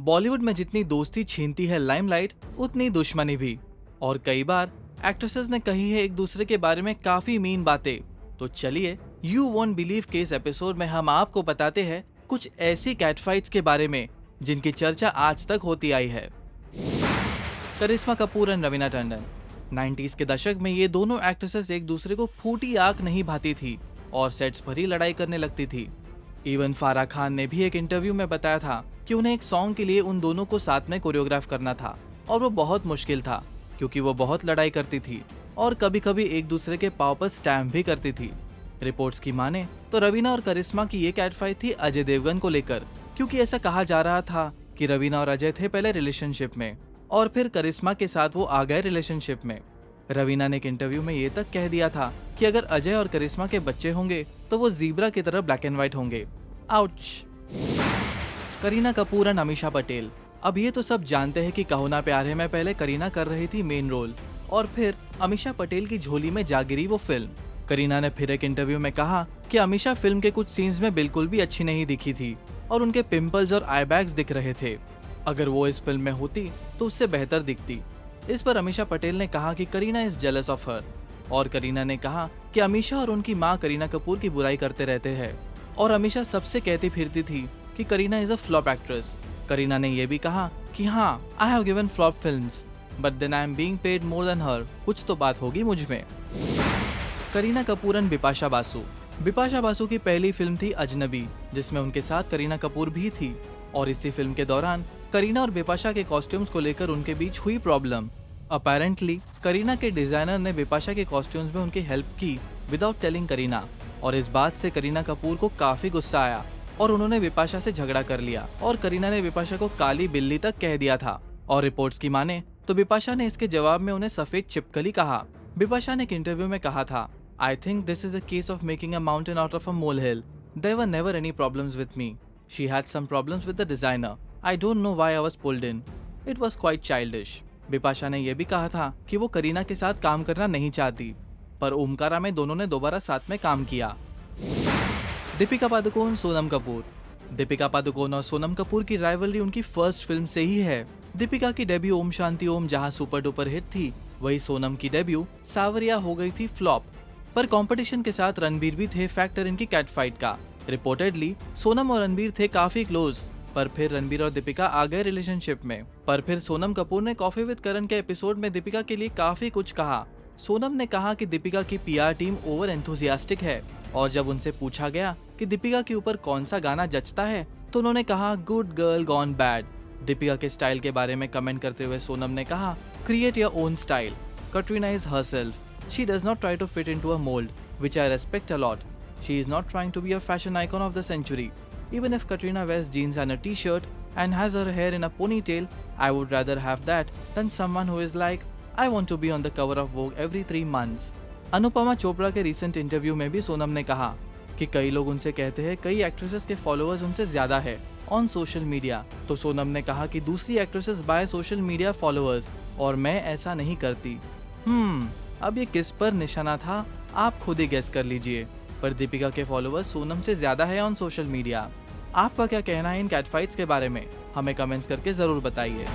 बॉलीवुड में जितनी दोस्ती छीनती है लाइमलाइट, उतनी दुश्मनी भी। और कई बार एक्ट्रेसेस ने कही है एक दूसरे के बारे में काफी मीन बातें। तो चलिए, यू वोंट बिलीव के इस एपिसोड में हम आपको बताते हैं कुछ ऐसी कैटफाइट्स के बारे में जिनकी चर्चा आज तक होती आई है। करिश्मा कपूर एंड रवीना टंडन। 90s के दशक में ये दोनों एक्ट्रेसेस एक दूसरे को फूटी आंख नहीं भाती थी और सेट्स पर ही लड़ाई करने लगती थी। इवन फारा खान ने भी एक इंटरव्यू में बताया था कि उन्हें एक सॉन्ग के लिए उन दोनों को साथ में कोरियोग्राफ करना था और वो बहुत मुश्किल था क्योंकि वो बहुत लड़ाई करती थी और कभी कभी एक दूसरे के पाँव पर स्टैम्प भी करती थी। रिपोर्ट्स की माने तो रवीना और करिश्मा की ये कैटफाइट थी अजय देवगन को लेकर, क्योंकि ऐसा कहा जा रहा था कि रवीना और अजय थे पहले रिलेशनशिप में और फिर करिश्मा के साथ वो आ गए रिलेशनशिप में। रवीना ने एक इंटरव्यू में ये तक कह दिया था कि अगर अजय और करिश्मा के बच्चे होंगे तो वो ज़ीब्रा की तरह ब्लैक एंड व्हाइट होंगे। आउच। करीना कपूर एंड अमीषा पटेल। अब ये तो सब जानते हैं कि कहो ना प्यार है में पहले करीना कर रही थी मेन रोल और फिर अमीषा पटेल की झोली में जा गिरी वो फिल्म। करीना ने फिर एक इंटरव्यू में कहा कि अमीषा फिल्म के कुछ सीन्स में बिल्कुल भी अच्छी नहीं दिखी थी और उनके पिंपल्स और आई बैग्स दिख रहे थे। अगर वो इस फिल्म में होती तो उससे बेहतर दिखती। इस पर अमीषा पटेल ने कहा कि Kareena is jealous of her और करीना ने कहा कि अमीषा और उनकी मां करीना कपूर की बुराई करते रहते हैं और अमीषा सबसे कहती फिरती थी कि Kareena is a flop actress. Kareena ने यह भी कहा कि हाँ, I have given flop films but then I am being paid more than her, कुछ तो बात होगी मुझ में। करीना कपूर एंड बिपाशा बासु। बिपाशा बासु की पहली फिल्म थी अजनबी, जिसमें उनके साथ करीना कपूर भी थी और इसी फिल्म के दौरान करीना और बिपाशा के कॉस्ट्यूम्स को लेकर उनके बीच हुई प्रॉब्लम। अपेरेंटली करीना के डिजाइनर ने बिपाशा के कॉस्ट्यूम्स में उनकी हेल्प की विदाउट टेलिंग करीना और इस बात से करीना कपूर को काफी गुस्सा आया और उन्होंने बिपाशा से झगड़ा कर लिया और करीना ने बिपाशा को काली बिल्ली तक कह दिया था। और रिपोर्ट्स की माने तो बिपाशा ने इसके जवाब में उन्हें सफेद छिपकली कहा। बिपाशा ने एक इंटरव्यू में कहा था, I think this is a case of making a mountain out of a molehill. There were never any problems with me. She had some problems with the designer. I don't know why I was pulled in. It was quite childish. Bipasha ने यह भी कहा था कि वो करीना के साथ काम करना नहीं चाहती, पर ओमकारा में दोनों ने दोबारा साथ में काम किया। दीपिका पादुकोण, सोनम कपूर। दीपिका पादुकोण और सोनम कपूर की राइवलरी उनकी फर्स्ट फिल्म से ही है। दीपिका की डेब्यू ओम शांति ओम जहां सुपर डुपर हिट थी, वही सोनम की डेब्यू सावरिया हो गई थी फ्लॉप। पर कंपटीशन के साथ रणबीर भी थे फैक्टर इनकी कैटफाइट का। रिपोर्टेडली सोनम और रणबीर थे काफी क्लोज, पर फिर रणबीर और दीपिका आ गए रिलेशनशिप में। पर फिर सोनम कपूर ने कॉफी विद करण के एपिसोड में दीपिका के लिए काफी कुछ कहा। सोनम ने कहा कि दीपिका की पीआर टीम ओवर एंथुसियास्टिक है और जब उनसे पूछा गया कि दीपिका के ऊपर कौन सा गाना जचता है तो उन्होंने कहा good girl gone bad. Deepika के स्टाइल के बारे में कमेंट करते हुए सोनम ने कहा, create your own style. Katrina is herself. She does not try to fit into a mould, which I respect a lot. She is not trying to be a fashion icon of the century. Even if Katrina wears jeans and a t-shirt and has her hair in a ponytail, I would rather have that than someone who is like, I want to be on the cover of Vogue every 3 months. Anupama Chopra के recent interview में भी सोनम ने कहा कि कई लोग उनसे कहते हैं कई एक्ट्रेसेस के फॉलोअर्स उनसे ज्यादा है ऑन सोशल मीडिया। तो सोनम ने कहा कि दूसरी actresses by social media followers और मैं ऐसा नहीं करती। अब ये किस पर निशाना था, आप खुद ही गेस कर लीजिए। पर दीपिका के फॉलोअर्स सोनम से ज्यादा है ऑन सोशल मीडिया। आपका क्या कहना है इन कैटफाइट्स के बारे में? हमें कमेंट्स करके जरूर बताइए।